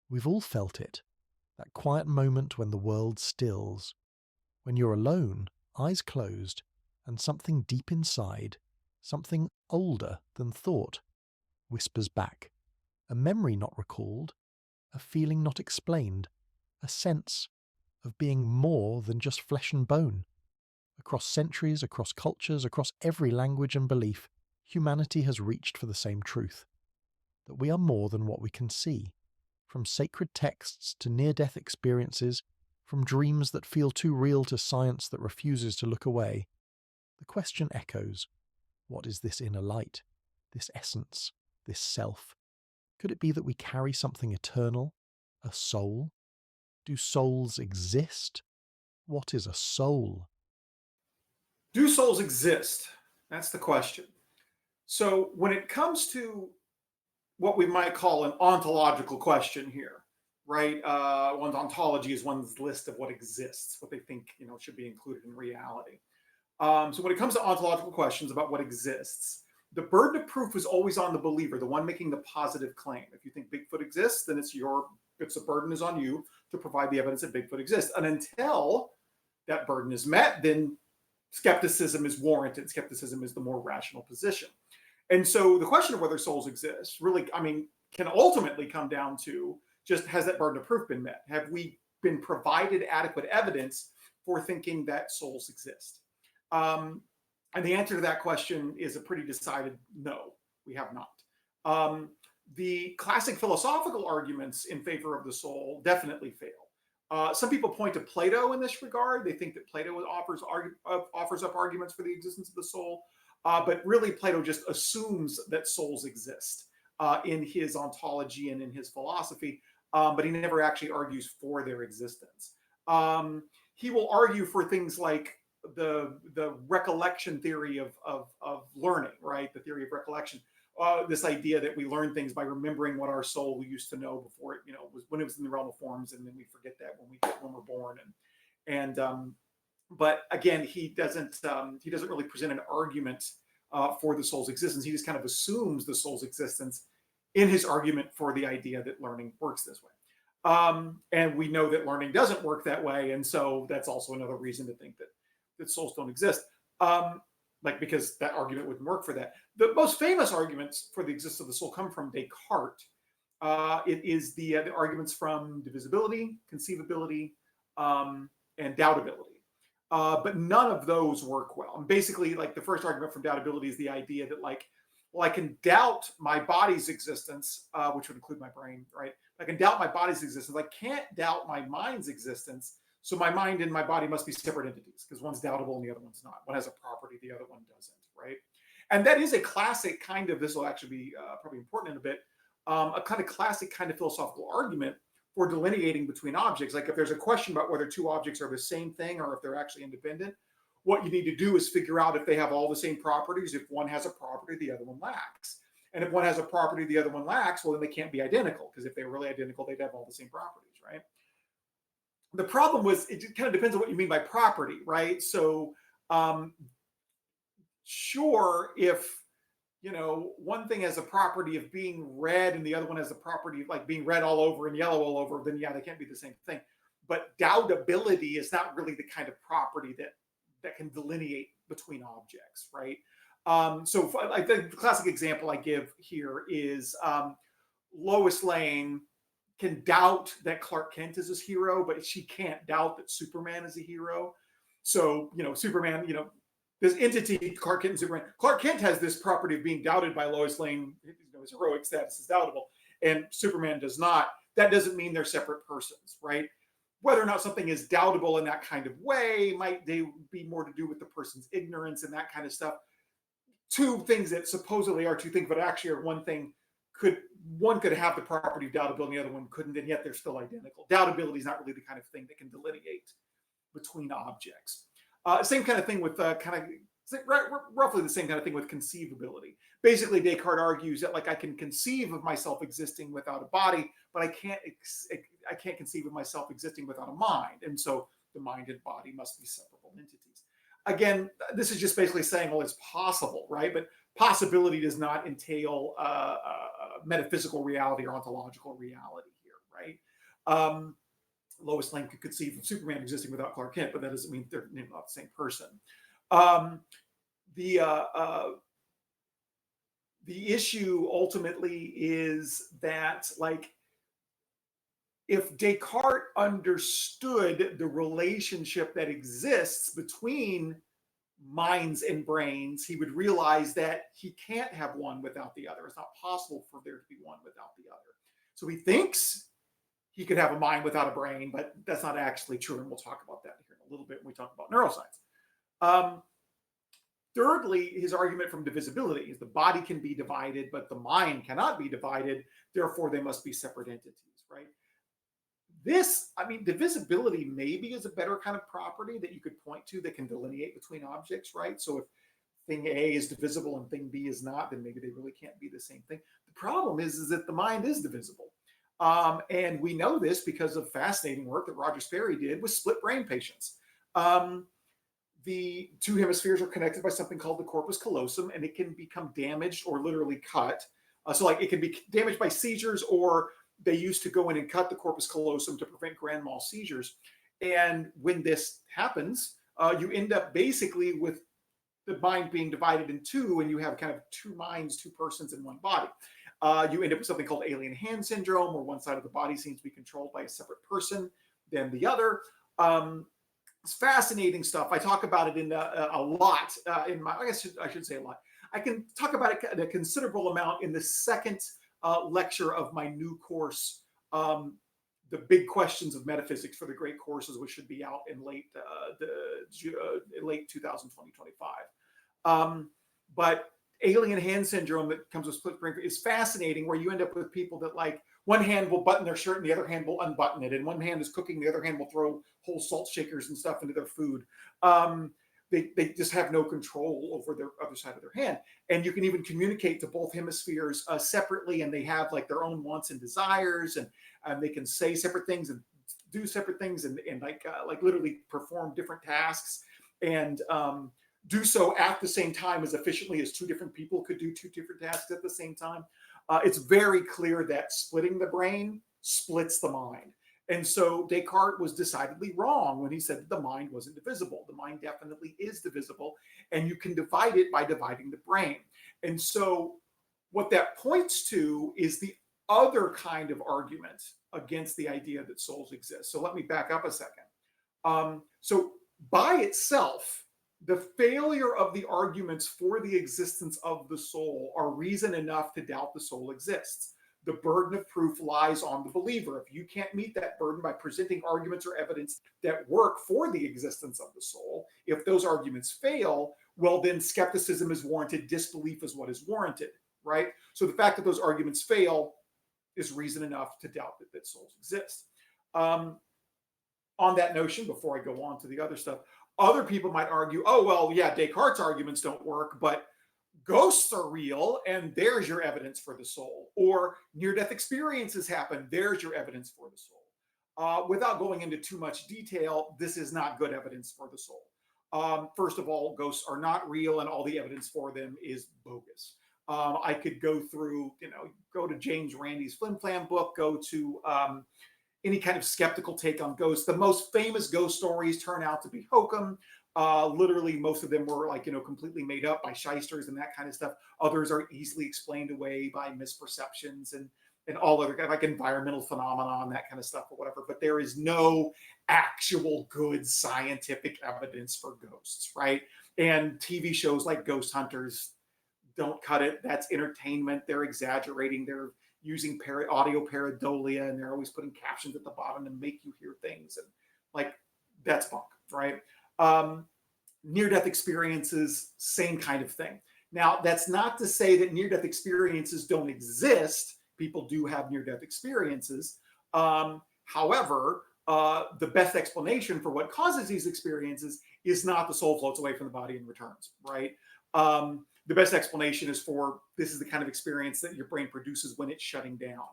We've all felt it, that quiet moment when the world stills, when you're alone, eyes closed, and something deep inside, something older than thought, whispers back. A memory not recalled, a feeling not explained, a sense of being more than just flesh and bone. Across centuries, across cultures, across every language and belief, humanity has reached for the same truth, that we are more than what we can see. From sacred texts to near-death experiences, from dreams that feel too real to science that refuses to look away, the question echoes, what is this inner light, this essence, this self? Could it be that we carry something eternal, a soul? Do souls exist? What is a soul? Do souls exist? That's the question. So when it comes to what we might call an ontological question here, right? One's ontology is one's list of what exists, what they think should be included in reality. So when it comes to ontological questions about what exists, the burden of proof is always on the believer, the one making the positive claim. If you think Bigfoot exists, then it's the burden is on you to provide the evidence that Bigfoot exists. And until that burden is met, then skepticism is warranted. Skepticism is the more rational position. And so the question of whether souls exist really, can ultimately come down to just, has that burden of proof been met? Have we been provided adequate evidence for thinking that souls exist? And the answer to that question is a pretty decided no, we have not. The classic philosophical arguments in favor of the soul definitely fail. Some people point to Plato in this regard. They think that Plato offers up arguments for the existence of the soul. But really, Plato just assumes that souls exist in his ontology and in his philosophy, but he never actually argues for their existence. He will argue for things like the recollection theory of learning, right? The theory of recollection. This idea that we learn things by remembering what our soul used to know before it, when it was in the realm of forms, and then we forget that when we're born. But again, he doesn't really present an argument for the soul's existence. He just kind of assumes the soul's existence in his argument for the idea that learning works this way. And we know that learning doesn't work that way, and so that's also another reason to think that souls don't exist. Because that argument wouldn't work for that. The most famous arguments for the existence of the soul come from Descartes. It is the arguments from divisibility, conceivability, and doubtability. But none of those work well. And basically, the first argument from doubtability is the idea that, I can doubt my body's existence, which would include my brain, right? I can doubt my body's existence. I can't doubt my mind's existence. So my mind and my body must be separate entities because one's doubtable and the other one's not. One has a property, the other one doesn't, right? And that is a classic kind of, this will actually be probably important in a bit, a kind of classic kind of philosophical argument for delineating between objects. Like if there's a question about whether two objects are the same thing or if they're actually independent, what you need to do is figure out if they have all the same properties. If one has a property, the other one lacks. And if one has a property, the other one lacks, well, then they can't be identical, because if they were really identical, they'd have all the same properties, right? The problem was, it kind of depends on what you mean by property, right? So sure, if one thing has a property of being red and the other one has a property of being red all over and yellow all over, then yeah, they can't be the same thing. But doubtability is not really the kind of property that can delineate between objects, right? So I think the classic example I give here is Lois Lane can doubt that Clark Kent is his hero, but she can't doubt that Superman is a hero. So, Superman, this entity, Clark Kent and Superman, Clark Kent has this property of being doubted by Lois Lane. His heroic status is doubtable, and Superman does not. That doesn't mean they're separate persons, right? Whether or not something is doubtable in that kind of way, might they be more to do with the person's ignorance and that kind of stuff. Two things that supposedly are two things, but actually are one thing. One could have the property of doubtability, the other one couldn't, and yet they're still identical. Doubtability is not really the kind of thing that can delineate between objects. Same kind of thing with roughly the same kind of thing with conceivability. Basically, Descartes argues that I can conceive of myself existing without a body, but I can't conceive of myself existing without a mind, and so the mind and body must be separable entities. Again, this is just basically saying, well, it's possible, right? But possibility does not entail metaphysical reality or ontological reality here, right? Lois Lane could conceive of Superman existing without Clark Kent, but that doesn't mean they're not the same person. Um, the issue ultimately is that, like, if Descartes understood the relationship that exists between minds and brains, he would realize that he can't have one without the other. It's not possible for there to be one without the other. So he thinks he could have a mind without a brain, but that's not actually true. And we'll talk about that here in a little bit when we talk about neuroscience. Thirdly, his argument from divisibility is the body can be divided, but the mind cannot be divided. Therefore, they must be separate entities, right? This, I mean, divisibility maybe is a better kind of property that you could point to that can delineate between objects, right? So if thing A is divisible and thing B is not, then maybe they really can't be the same thing. The problem is that the mind is divisible. And we know this because of fascinating work that Roger Sperry did with split brain patients. The two hemispheres are connected by something called the corpus callosum, and it can become damaged or literally cut. So like it can be damaged by seizures, or they used to go in and cut the corpus callosum to prevent grand mal seizures. And when this happens, you end up basically with the mind being divided in two, and you have kind of two minds, two persons in one body. You end up with something called alien hand syndrome, where one side of the body seems to be controlled by a separate person than the other. It's fascinating stuff. I talk about it in a lot in my, I guess I should say a lot. I can talk about it a considerable amount in the second lecture of my new course, The Big Questions of Metaphysics for the Great Courses, which should be out in late 2020-25. But alien hand syndrome that comes with split brain is fascinating, where you end up with people that, like, one hand will button their shirt and the other hand will unbutton it, and one hand is cooking, the other hand will throw whole salt shakers and stuff into their food. They just have no control over their other side of their hand. And you can even communicate to both hemispheres separately, and they have like their own wants and desires, and they can say separate things and do separate things, and like literally perform different tasks, and do so at the same time as efficiently as two different people could do two different tasks at the same time. It's very clear that splitting the brain splits the mind. And so Descartes was decidedly wrong when he said that the mind wasn't divisible. The mind definitely is divisible, and you can divide it by dividing the brain. And so what that points to is the other kind of argument against the idea that souls exist. So let me back up a second. So by itself, the failure of the arguments for the existence of the soul are reason enough to doubt the soul exists. The burden of proof lies on the believer. If you can't meet that burden by presenting arguments or evidence that work for the existence of the soul, if those arguments fail, well, then skepticism is warranted, disbelief is what is warranted, right? So the fact that those arguments fail is reason enough to doubt that souls exist. On that notion, before I go on to the other stuff, other people might argue, oh, well, yeah, Descartes' arguments don't work, but ghosts are real, and there's your evidence for the soul. Or near-death experiences happen, there's your evidence for the soul. Without going into too much detail, this is not good evidence for the soul. First of all, ghosts are not real, and all the evidence for them is bogus. I could go through, go to James Randi's Flim Flam book, go to any kind of skeptical take on ghosts. The most famous ghost stories turn out to be hokum. Literally, most of them were completely made up by shysters and that kind of stuff. Others are easily explained away by misperceptions and all other like environmental phenomenon, that kind of stuff or whatever. But there is no actual good scientific evidence for ghosts, right? And TV shows like Ghost Hunters don't cut it. That's entertainment. They're exaggerating. They're using audio pareidolia, and they're always putting captions at the bottom to make you hear things. And like, that's bunk, right? Near-death experiences, same kind of thing. Now, that's not to say that near-death experiences don't exist. People do have near-death experiences. However, the best explanation for what causes these experiences is not the soul floats away from the body and returns, right? The best explanation is for this is the kind of experience that your brain produces when it's shutting down.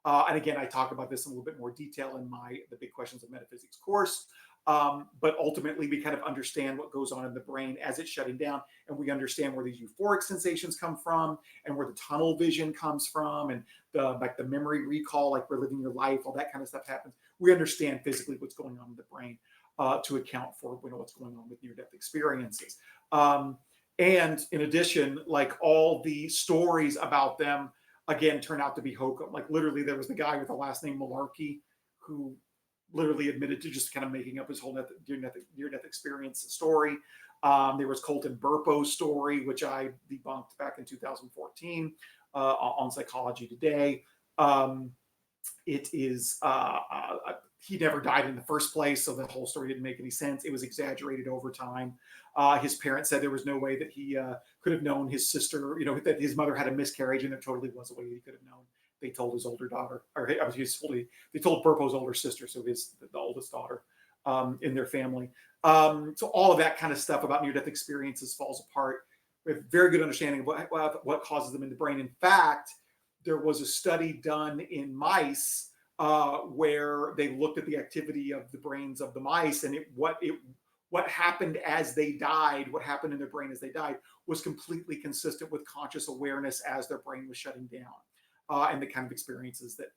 And again, I talk about this in a little bit more detail in the Big Questions of Metaphysics course. But ultimately, we kind of understand what goes on in the brain as it's shutting down, and we understand where these euphoric sensations come from, and where the tunnel vision comes from, and the memory recall, like reliving your life, all that kind of stuff happens. We understand physically what's going on in the brain to account for what's going on with near-death experiences. And in addition, like all the stories about them, again, turn out to be hokum. Like literally, there was the guy with the last name Malarkey who literally admitted to just kind of making up his whole near-death experience story. There was Colton Burpo's story, which I debunked back in 2014 on Psychology Today. It is he never died in the first place, so the whole story didn't make any sense. It was exaggerated over time. His parents said there was no way that he could have known his sister, that his mother had a miscarriage, and there totally was a way he could have known. They told his older daughter, or they told Burpo's older sister, so the oldest daughter in their family. So all of that kind of stuff about near-death experiences falls apart. We have a very good understanding of what causes them in the brain. In fact, there was a study done in mice where they looked at the activity of the brains of the mice, and what happened as they died, what happened in their brain as they died, was completely consistent with conscious awareness as their brain was shutting down, and the kind of experiences that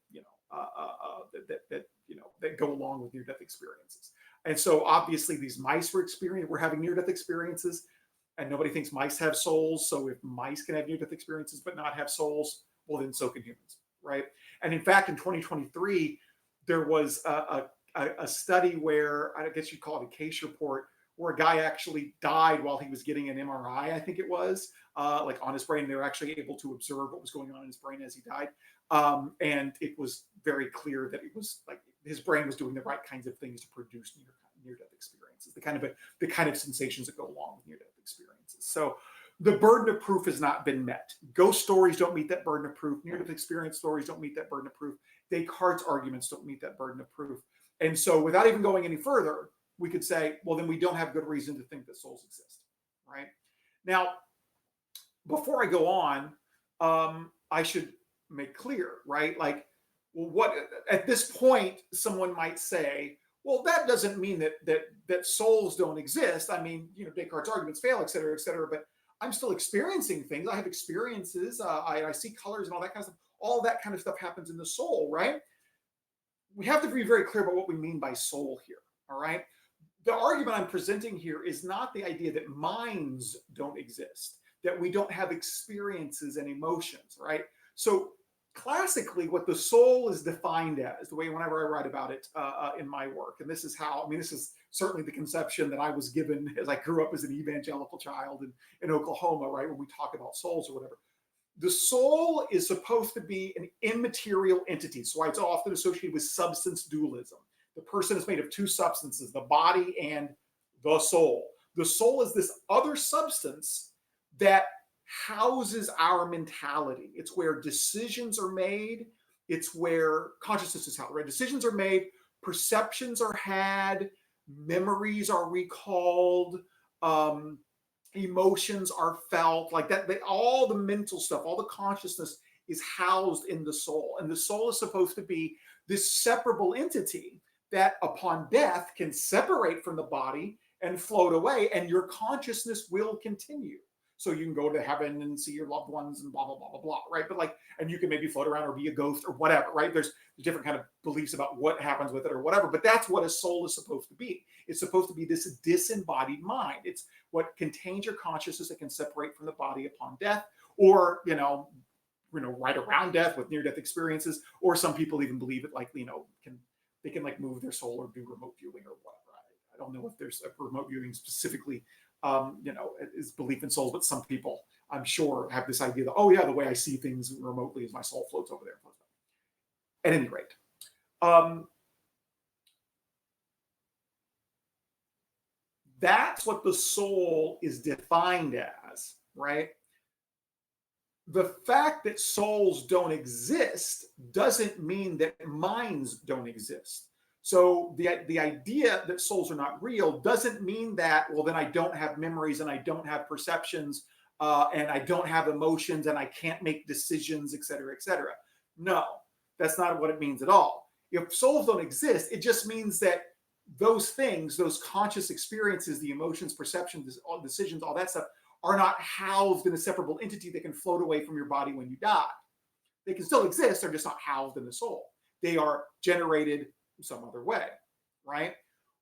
that go along with near-death experiences. And so obviously these mice were having near-death experiences, and nobody thinks mice have souls. So if mice can have near-death experiences but not have souls, well, then so can humans, right? And in fact, in 2023, there was a study where, I guess you'd call it a case report, where a guy actually died while he was getting an MRI, I think it was, like on his brain. They were actually able to observe what was going on in his brain as he died. And it was very clear that it was like his brain was doing the right kinds of things to produce near-death experiences, the kind of sensations that go along with near-death experiences. So the burden of proof has not been met. Ghost stories don't meet that burden of proof. Near-death experience stories don't meet that burden of proof. Descartes' arguments don't meet that burden of proof. And so without even going any further, we could say, well, then we don't have good reason to think that souls exist, right? Now, before I go on, I should make clear, right? Like, well, what at this point, someone might say, well, that doesn't mean that souls don't exist. I mean, Descartes' arguments fail, et cetera, but I'm still experiencing things. I have experiences. I see colors and all that kind of stuff. All that kind of stuff happens in the soul, right? We have to be very clear about what we mean by soul here, all right? The argument I'm presenting here is not the idea that minds don't exist, that we don't have experiences and emotions, right? So classically, what the soul is defined as, the way whenever I write about it in my work, and this is this is certainly the conception that I was given as I grew up as an evangelical child in Oklahoma, right? When we talk about souls or whatever. The soul is supposed to be an immaterial entity. So it's often associated with substance dualism. The person is made of two substances, the body and the soul. The soul is this other substance that houses our mentality. It's where decisions are made. It's where consciousness is held, right? Decisions are made, perceptions are had, memories are recalled, emotions are felt, like that. All the mental stuff, all the consciousness is housed in the soul. And the soul is supposed to be this separable entity that upon death can separate from the body and float away, and your consciousness will continue. So you can go to heaven and see your loved ones and blah, blah, blah, blah, blah, right? But and you can maybe float around or be a ghost or whatever, right? There's different kind of beliefs about what happens with it or whatever, but that's what a soul is supposed to be. It's supposed to be this disembodied mind. It's what contains your consciousness that can separate from the body upon death, or, right around death with near-death experiences, or some people even believe it they can like move their soul or do remote viewing or whatever. I don't know if there's a remote viewing specifically, is belief in souls, but some people, I'm sure, have this idea that, oh yeah, the way I see things remotely is my soul floats over there. At any rate, that's what the soul is defined as, right? The fact that souls don't exist doesn't mean that minds don't exist. So the idea that souls are not real doesn't mean that, well, then I don't have memories and I don't have perceptions and I don't have emotions and I can't make decisions, et cetera, et cetera. No, That's not what it means at all. If souls don't exist, it just means that those things, those conscious experiences, the emotions, perceptions, all decisions, all that stuff, are not housed in a separable entity that can float away from your body when you die. They can still exist, they're just not housed in the soul. They are generated some other way, right?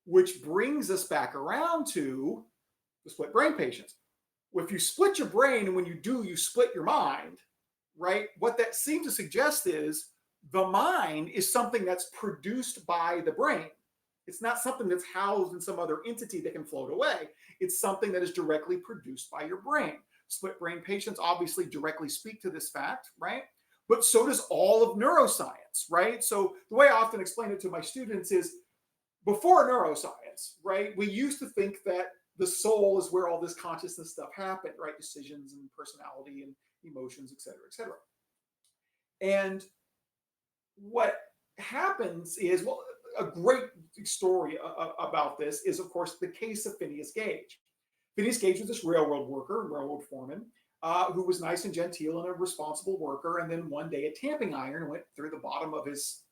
Which brings us back around to the split brain patients. If you split your brain, and when you do, you split your mind, right? What that seems to suggest is the mind is something that's produced by the brain. It's not something that's housed in some other entity that can float away. It's something that is directly produced by your brain. Split brain patients obviously directly speak to this fact, right? But so does all of neuroscience, right? So the way I often explain it to my students is, before neuroscience, right, we used to think that the soul is where all this consciousness stuff happened, right? Decisions and personality and emotions, et cetera, et cetera. And what happens is, well, a great story about this is, of course, the case of Phineas Gage. Phineas Gage was this railroad worker, railroad foreman, who was nice and genteel and a responsible worker. And then one day a tamping iron went through the bottom of his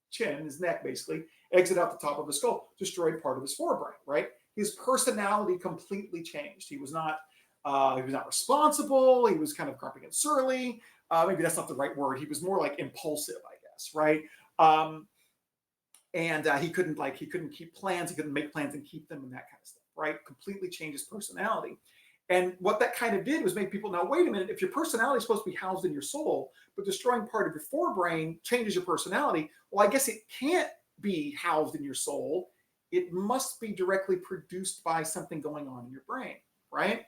chin, his neck, basically, exit out the top of his skull, destroyed part of his forebrain, right? His personality completely changed. He was not responsible. He was kind of grumpy and surly. Maybe that's not the right word. He was more like impulsive, I guess, right? And he couldn't keep plans. He couldn't make plans and keep them and that kind of stuff, right? Completely changed his personality. And what that kind of did was make people, now, wait a minute, if your personality is supposed to be housed in your soul, but destroying part of your forebrain changes your personality, well, I guess it can't be housed in your soul. It must be directly produced by something going on in your brain, right?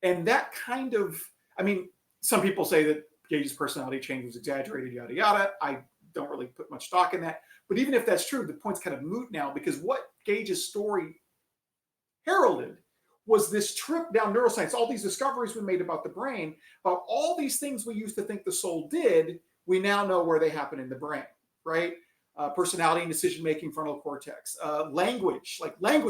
And that kind of, I mean, some people say that Gage's personality change was exaggerated, yada, yada. I don't really put much stock in that. But even if that's true, the point's kind of moot now, because what Gage's story heralded was this trip down neuroscience, all these discoveries we made about the brain, about all these things we used to think the soul did, we now know where they happen in the brain, right? Personality and decision-making, frontal cortex. Language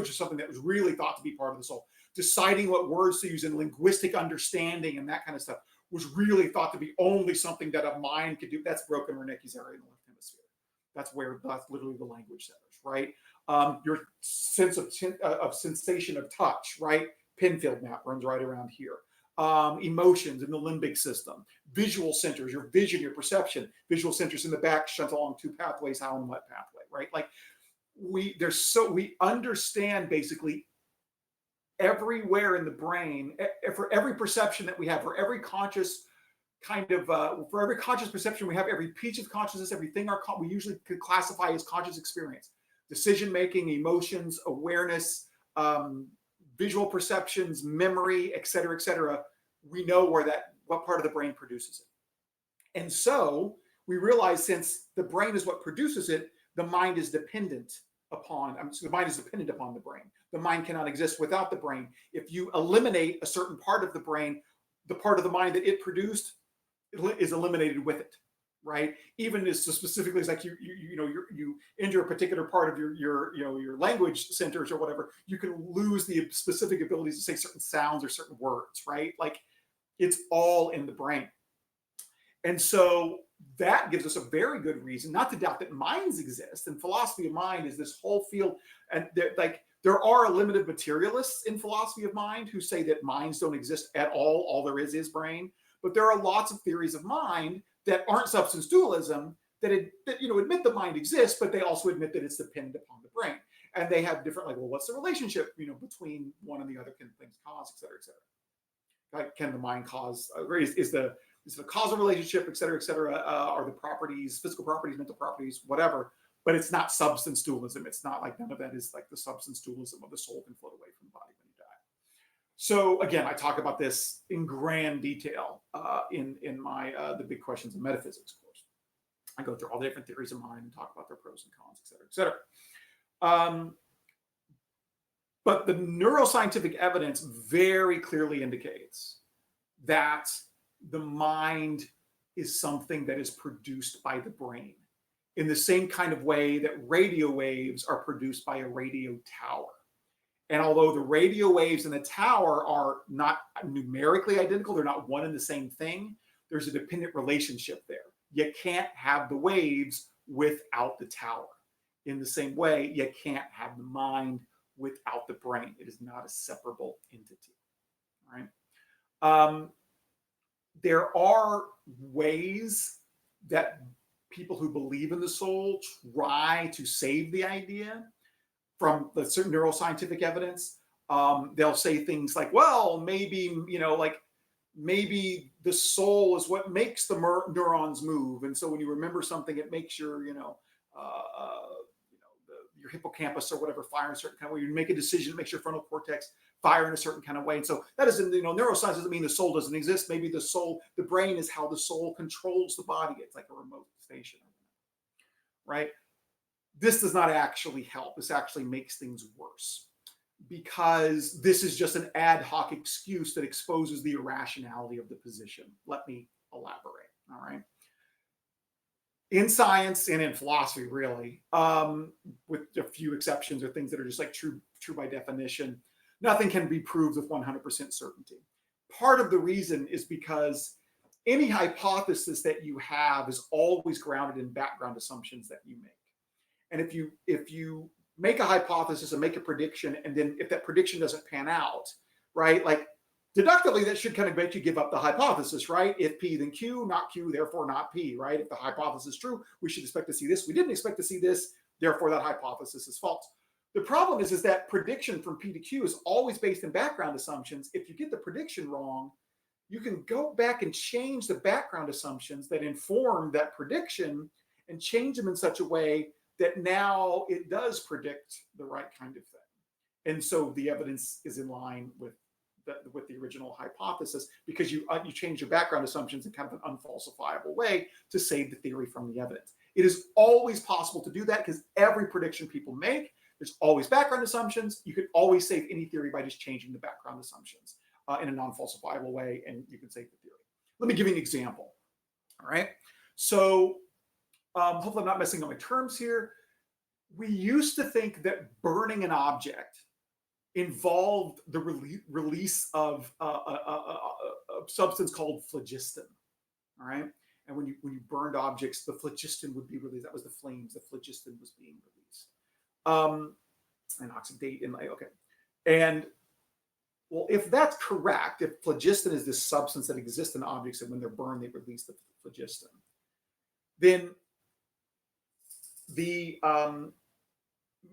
is something that was really thought to be part of the soul. Deciding what words to use and linguistic understanding and that kind of stuff was really thought to be only something that a mind could do. That's Broken Wernicke's area in the left hemisphere. That's literally the language centers, right? Your sense of sensation of touch, right? Penfield map runs right around here. Emotions in the limbic system, visual centers, your vision, your perception, visual centers in the back shunt along two pathways, how and what pathway, right? Like we understand basically everywhere in the brain, for every perception that we have, for every conscious perception we have, every piece of consciousness, everything we usually could classify as conscious experience, decision-making, emotions, awareness, visual perceptions, memory, et cetera, we know what part of the brain produces it. And so we realize, since the brain is what produces it, the mind is dependent upon the brain. The mind cannot exist without the brain. If you eliminate a certain part of the brain, the part of the mind that it produced is eliminated with it, right? Even as specifically as like you injure a particular part of your language centers or whatever, you can lose the specific abilities to say certain sounds or certain words, right? Like it's all in the brain. And so that gives us a very good reason not to doubt that minds exist. And philosophy of mind is this whole field. And there are limited materialists in philosophy of mind who say that minds don't exist at all. All there is brain. But there are lots of theories of mind that aren't substance dualism that admit the mind exists, but they also admit that it's dependent upon the brain. And they have different, like, well, what's the relationship, between one and the other? Can things cause, et cetera, et cetera? Can the mind cause? Is the causal relationship, et cetera, are the properties, physical properties, mental properties, whatever? But it's not substance dualism. It's not like, none of that is like the substance dualism of the soul can float away from the body when you die. So again, I talk about this in grand detail in my The Big Questions of Metaphysics course. I go through all the different theories of mind and talk about their pros and cons, et cetera, et cetera. But the neuroscientific evidence very clearly indicates that the mind is something that is produced by the brain in the same kind of way that radio waves are produced by a radio tower. And although the radio waves in the tower are not numerically identical, they're not one and the same thing, there's a dependent relationship there. you can't have the waves without the tower. In the same way, you can't have the mind without the brain. It is not a separable entity, right? There are ways that people who believe in the soul try to save the idea from the certain neuroscientific evidence. They'll say things like, well, maybe, maybe the soul is what makes the neurons move. And so when you remember something, it makes your, your hippocampus or whatever fire in a certain kind of way. You make a decision, it makes your frontal cortex fire in a certain kind of way. And so that isn't, neuroscience doesn't mean the soul doesn't exist. Maybe the brain is how the soul controls the body. It's like a remote station, right? This does not actually help. This actually makes things worse, because this is just an ad hoc excuse that exposes the irrationality of the position. Let me elaborate, all right? In science and in philosophy, really, with a few exceptions or things that are just like true by definition, nothing can be proved with 100% certainty. Part of the reason is because any hypothesis that you have is always grounded in background assumptions that you make. And if you make a hypothesis and make a prediction, and then if that prediction doesn't pan out, right, like deductively, that should kind of make you give up the hypothesis, right? If P, then Q, not Q, therefore not P, right? If the hypothesis is true, we should expect to see this. We didn't expect to see this, therefore that hypothesis is false. The problem is that prediction from P to Q is always based in background assumptions. If you get the prediction wrong, you can go back and change the background assumptions that inform that prediction and change them in such a way that now it does predict the right kind of thing. And so the evidence is in line with the original hypothesis, because you change your background assumptions in kind of an unfalsifiable way to save the theory from the evidence. It is always possible to do that, because every prediction people make, there's always background assumptions. You can always save any theory by just changing the background assumptions in a non-falsifiable way, and you can save the theory. Let me give you an example. All right. So hopefully I'm not messing up my terms here. We used to think that burning an object involved the release of a substance called phlogiston. All right. And when you burned objects, the phlogiston would be released. That was the flames. The phlogiston was being released. And oxidate in okay. And well, if that's correct, if phlogiston is this substance that exists in objects, and when they're burned, they release the phlogiston, then the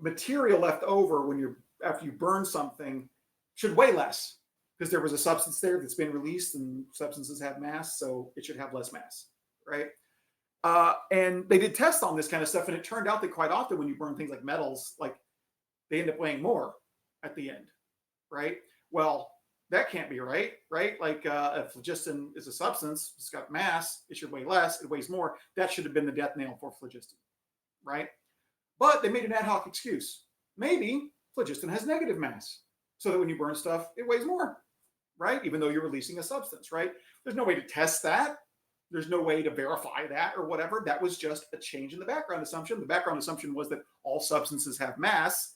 material left over after you burn something should weigh less, because there was a substance there that's been released, and substances have mass, so it should have less mass, right? And they did tests on this kind of stuff, and it turned out that quite often when you burn things like metals, like they end up weighing more at the end, right? Well, that can't be right? Like if phlogiston is a substance, it's got mass, it should weigh less, it weighs more. That should have been the death nail for phlogiston, right? But they made an ad hoc excuse. Maybe phlogiston has negative mass, so that when you burn stuff, it weighs more, right? Even though you're releasing a substance, right? There's no way to test that. There's no way to verify that or whatever. That was just a change in the background assumption. The background assumption was that all substances have mass.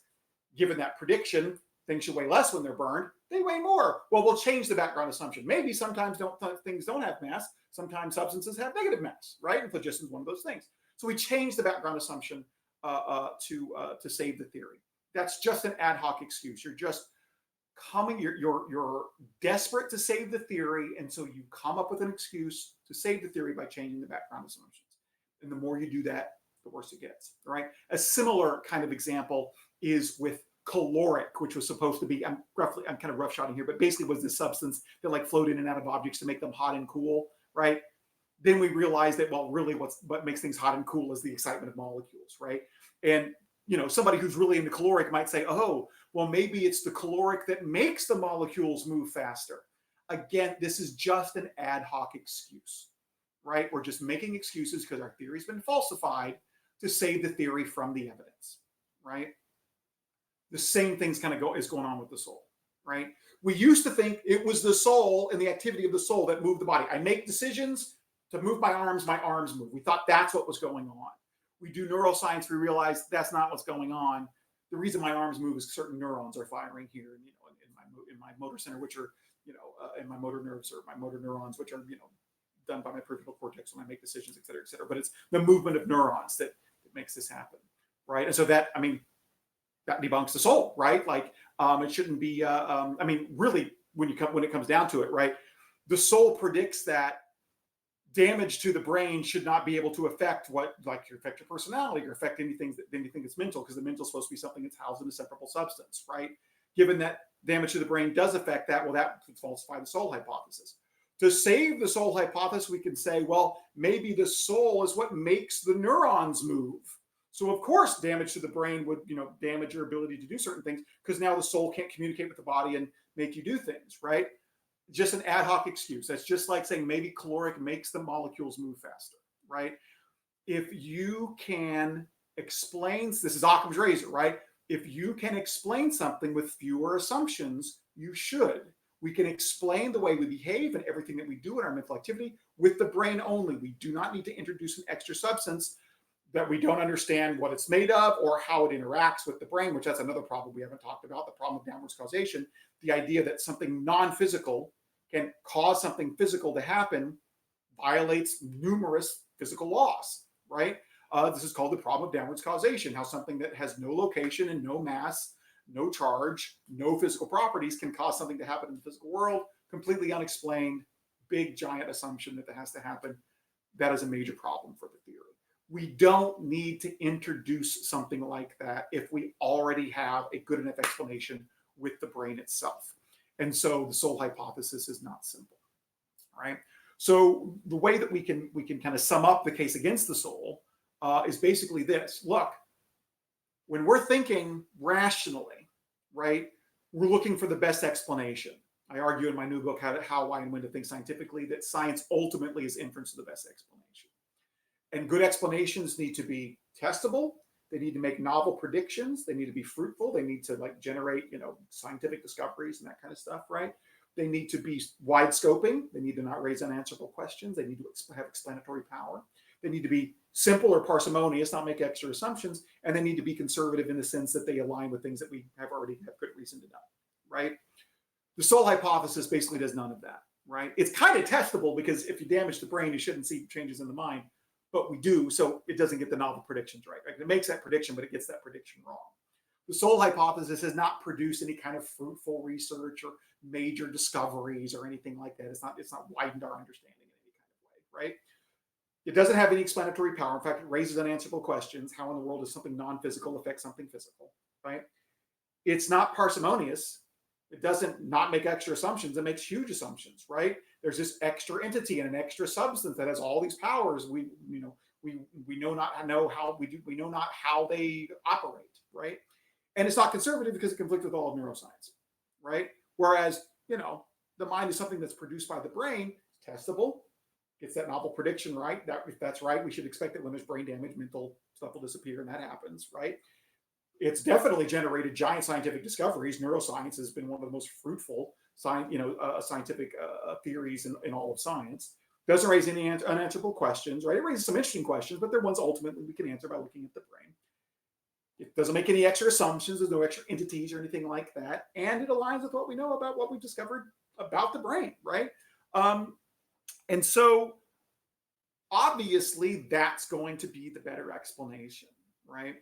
Given that prediction, things should weigh less when they're burned. They weigh more. Well, we'll change the background assumption. Maybe sometimes things don't have mass. Sometimes substances have negative mass, right? And phlogiston is one of those things. So we changed the background assumption to save the theory. That's just an ad hoc excuse. You're just you're desperate to save the theory, and so you come up with an excuse to save the theory by changing the background assumptions. And the more you do that, the worse it gets. Right? A similar kind of example is with caloric, which was supposed to be, I'm kind of roughshotting here, but basically was this substance that like flowed in and out of objects to make them hot and cool, right? Then we realized that, well, really what makes things hot and cool is the excitement of molecules, right? And somebody who's really into caloric might say, oh, well, maybe it's the caloric that makes the molecules move faster. Again, this is just an ad hoc excuse, right? We're just making excuses because our theory's been falsified to save the theory from the evidence, right? The same thing's is going on with the soul, right? We used to think it was the soul and the activity of the soul that moved the body. I make decisions to move my arms move. We thought that's what was going on. We do neuroscience, we realize that's not what's going on. The reason my arms move is certain neurons are firing here, in my motor center, which are, in my motor nerves or my motor neurons, which are, done by my prefrontal cortex when I make decisions, et cetera, et cetera. But it's the movement of neurons that makes this happen, right? And so that, I mean, that debunks the soul, right? Like, it shouldn't be. I mean, really, when it comes down to it, right? The soul predicts that damage to the brain should not be able to affect affect your personality or affect anything that's mental, because the mental is supposed to be something that's housed in a separable substance, right? Given that damage to the brain does affect that, well, that would falsify the soul hypothesis. To save the soul hypothesis, we can say, well, maybe the soul is what makes the neurons move. So of course, damage to the brain would, damage your ability to do certain things, because now the soul can't communicate with the body and make you do things, right? Just an ad hoc excuse. That's just like saying maybe caloric makes the molecules move faster, right? If you can explain, this is Occam's razor, right? If you can explain something with fewer assumptions, you should. We can explain the way we behave and everything that we do in our mental activity with the brain only. We do not need to introduce an extra substance that we don't understand what it's made of or how it interacts with the brain, which that's another problem we haven't talked about, the problem of downwards causation. The idea that something non-physical can cause something physical to happen violates numerous physical laws, right? This is called the problem of downwards causation, how something that has no location and no mass, no charge, no physical properties can cause something to happen in the physical world, completely unexplained, big giant assumption that has to happen. That is a major problem for the theory. We don't need to introduce something like that if we already have a good enough explanation with the brain itself. And so the soul hypothesis is not simple, right? So the way that we can kind of sum up the case against the soul is basically this. Look, when we're thinking rationally, right, we're looking for the best explanation. I argue in my new book, How, Why, and When to Think Scientifically, that science ultimately is inference to the best explanation. And good explanations need to be testable. They need to make novel predictions. They need to be fruitful. They need to generate, scientific discoveries and that kind of stuff, right? They need to be wide scoping. They need to not raise unanswerable questions. They need to have explanatory power. They need to be simple or parsimonious, not make extra assumptions. And they need to be conservative in the sense that they align with things that we already have good reason to know, right? The soul hypothesis basically does none of that, right? It's kind of testable because if you damage the brain, you shouldn't see changes in the mind. But we do, so it doesn't get the novel predictions right. It makes that prediction, but it gets that prediction wrong. The soul hypothesis has not produced any kind of fruitful research or major discoveries or anything like that. It's not widened our understanding in any kind of way, right? It doesn't have any explanatory power. In fact, it raises unanswerable questions. How in the world does something non-physical affect something physical, right? It's not parsimonious. It doesn't not make extra assumptions. It makes huge assumptions, right? There's this extra entity and an extra substance that has all these powers. We know not how they operate, right? And it's not conservative because it conflicts with all of neuroscience, right? Whereas, the mind is something that's produced by the brain, testable, gets that novel prediction right. That if that's right, we should expect that when there's brain damage, mental stuff will disappear, and that happens, right? It's definitely generated giant scientific discoveries. Neuroscience has been one of the most fruitful scientific theories in all of science. Doesn't raise any unanswerable questions, right? It raises some interesting questions, but they're ones ultimately we can answer by looking at the brain. It doesn't make any extra assumptions. There's no extra entities or anything like that. And it aligns with what we know about what we've discovered about the brain, right? And so obviously that's going to be the better explanation, right?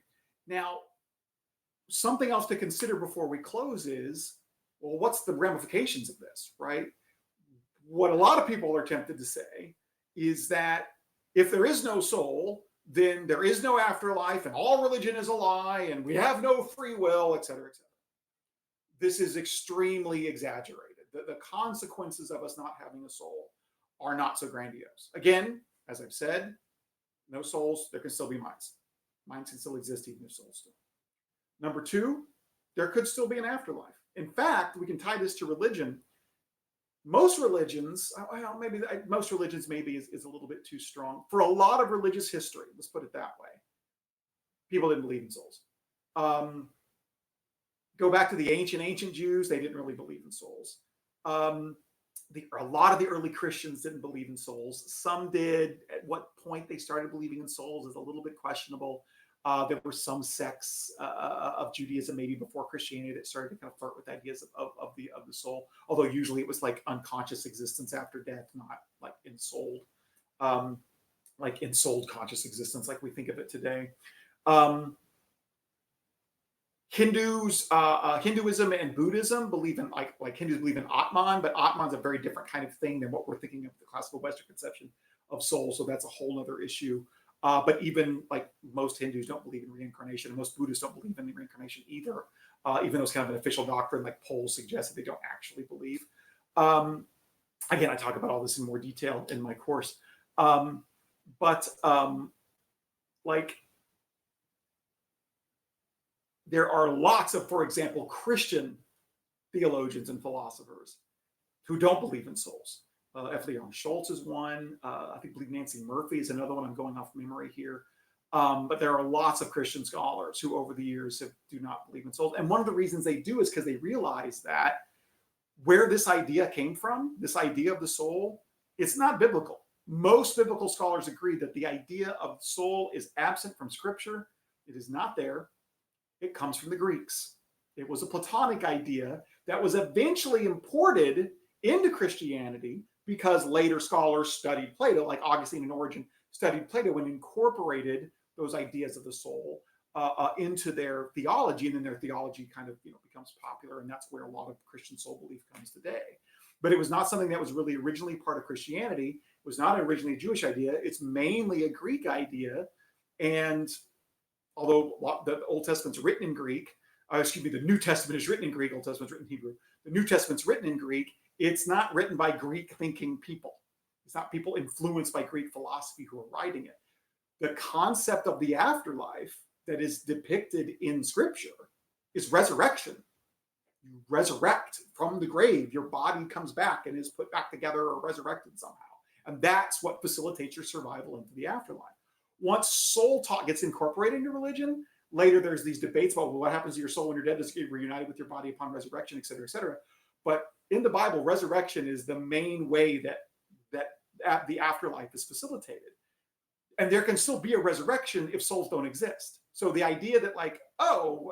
Now, something else to consider before we close is, well, what's the ramifications of this, right? What a lot of people are tempted to say is that if there is no soul, then there is no afterlife and all religion is a lie and we have no free will, et cetera, et cetera. This is extremely exaggerated. The consequences of us not having a soul are not so grandiose. Again, as I've said, no souls, there can still be minds. Minds can still exist even if souls don't. Number two, there could still be an afterlife. In fact, we can tie this to religion. Most religions, most religions maybe is a little bit too strong. For a lot of religious history, let's put it that way, people didn't believe in souls. Go back to the ancient Jews, they didn't really believe in souls. A lot of the early Christians didn't believe in souls. Some did. At what point they started believing in souls is a little bit questionable. There were some sects of Judaism, maybe before Christianity, that started to kind of flirt with ideas of the soul. Although usually it was like unconscious existence after death, not like ensouled conscious existence, like we think of it today. Hinduism and Buddhism believe in like Hindus believe in Atman, but Atman's a very different kind of thing than what we're thinking of the classical Western conception of soul. So that's a whole other issue. But even like most Hindus don't believe in reincarnation, and most Buddhists don't believe in reincarnation either. Even though it's kind of an official doctrine, like polls suggest that they don't actually believe. Again, I talk about all this in more detail in my course. Like there are lots of, for example, Christian theologians and philosophers who don't believe in souls. F. Leon Schultz is one. I believe Nancy Murphy is another one. I'm going off memory here. But there are lots of Christian scholars who over the years do not believe in souls. And one of the reasons they do is because they realize that where this idea came from, this idea of the soul, it's not biblical. Most biblical scholars agree that the idea of soul is absent from Scripture. It is not there. It comes from the Greeks. It was a Platonic idea that was eventually imported into Christianity because later scholars studied Plato, like Augustine and Origen studied Plato and incorporated those ideas of the soul into their theology, and then their theology kind of becomes popular, and that's where a lot of Christian soul belief comes today. But it was not something that was really originally part of Christianity. It was not originally a Jewish idea. It's mainly a Greek idea, and although the Old Testament's written in Greek, the New Testament is written in Greek, Old Testament's written in Hebrew. The New Testament's written in Greek. It's not written by Greek-thinking people. It's not people influenced by Greek philosophy who are writing it. The concept of the afterlife that is depicted in Scripture is resurrection. You resurrect from the grave. Your body comes back and is put back together or resurrected somehow. And that's what facilitates your survival into the afterlife. Once soul talk gets incorporated into religion, later there's these debates about what happens to your soul when you're dead. Does it get reunited with your body upon resurrection, et cetera, et cetera. But in the Bible, resurrection is the main way that the afterlife is facilitated. And there can still be a resurrection if souls don't exist. So the idea that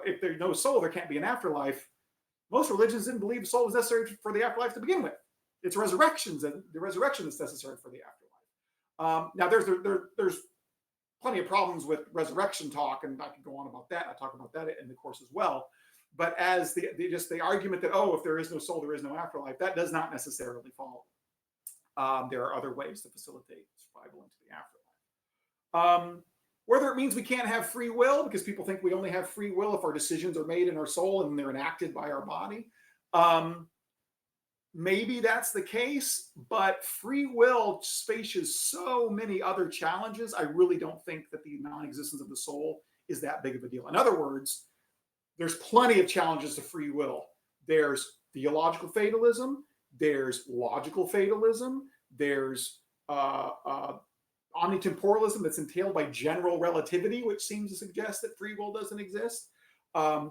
if there's no soul, there can't be an afterlife. Most religions didn't believe soul was necessary for the afterlife to begin with. It's resurrections and the resurrection that's necessary for the afterlife. Now there's plenty of problems with resurrection talk, and I could go on about that. I talk about that in the course as well. But as the argument that, if there is no soul, there is no afterlife, that does not necessarily follow. There are other ways to facilitate survival into the afterlife. Whether it means we can't have free will, because people think we only have free will if our decisions are made in our soul and they're enacted by our body. Maybe that's the case, but free will faces so many other challenges. I really don't think that the non-existence of the soul is that big of a deal. In other words, there's plenty of challenges to free will. There's theological fatalism. There's logical fatalism. There's omnitemporalism that's entailed by general relativity, which seems to suggest that free will doesn't exist.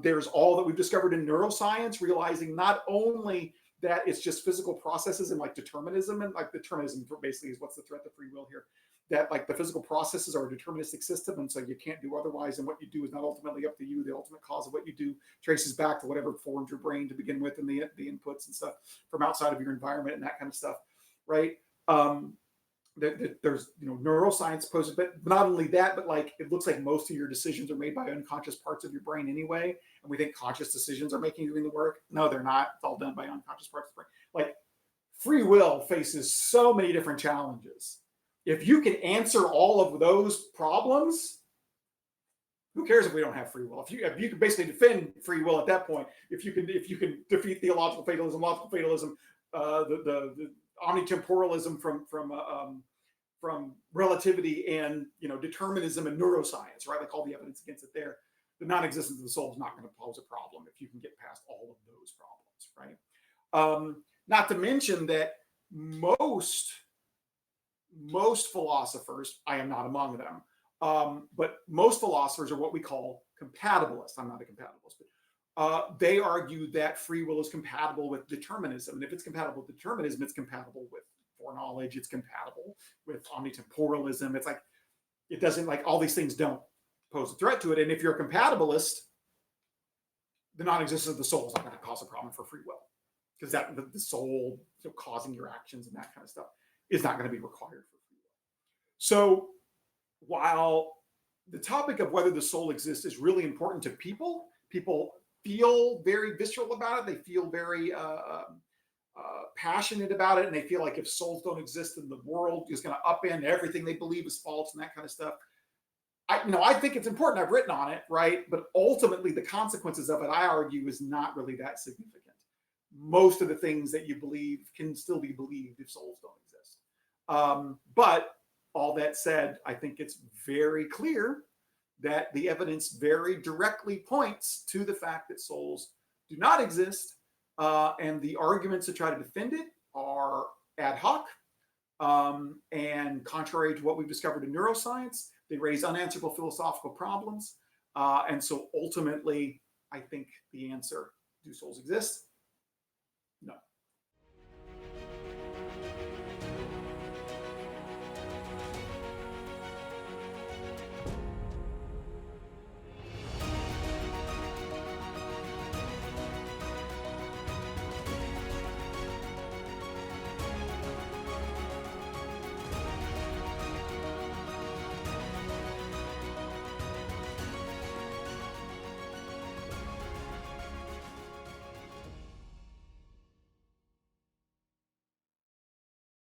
There's all that we've discovered in neuroscience, realizing not only that it's just physical processes and determinism, and determinism basically is what's the threat to free will here, that the physical processes are a deterministic system, and so you can't do otherwise, and what you do is not ultimately up to you. The ultimate cause of what you do traces back to whatever formed your brain to begin with, and the inputs and stuff from outside of your environment and that kind of stuff, right? There's neuroscience poses, but not only that, but it looks like most of your decisions are made by unconscious parts of your brain anyway, and we think conscious decisions are doing the work. No, they're not. It's all done by unconscious parts of the brain. Free will faces so many different challenges. If you can answer all of those problems, who cares if we don't have free will? If you can basically defend free will at that point, if you can defeat theological fatalism, logical fatalism, the omnitemporalism from relativity and determinism and neuroscience, right? All the evidence against it there. The non-existence of the soul is not going to pose a problem if you can get past all of those problems, right? Not to mention that most philosophers, I am not among them, but most philosophers are what we call compatibilists. I'm not a compatibilist, but they argue that free will is compatible with determinism. And if it's compatible with determinism, it's compatible with foreknowledge. It's compatible with omnitemporalism. It's it doesn't all these things don't pose a threat to it. And if you're a compatibilist, the non-existence of the soul is not going to cause a problem for free will, because the soul causing your actions and that kind of stuff. is not going to be required for free will. So while the topic of whether the soul exists is really important to people, people feel very visceral about it. They feel very passionate about it, and they feel like if souls don't exist, then the world is going to upend everything they believe is false and that kind of stuff. I think it's important. I've written on it, right? But ultimately, the consequences of it, I argue, is not really that significant. Most of the things that you believe can still be believed if souls don't exist. But all that said, I think it's very clear that the evidence very directly points to the fact that souls do not exist, and the arguments to try to defend it are ad hoc and contrary to what we've discovered in neuroscience. They raise unanswerable philosophical problems. And so ultimately, I think the answer, do souls exist? No.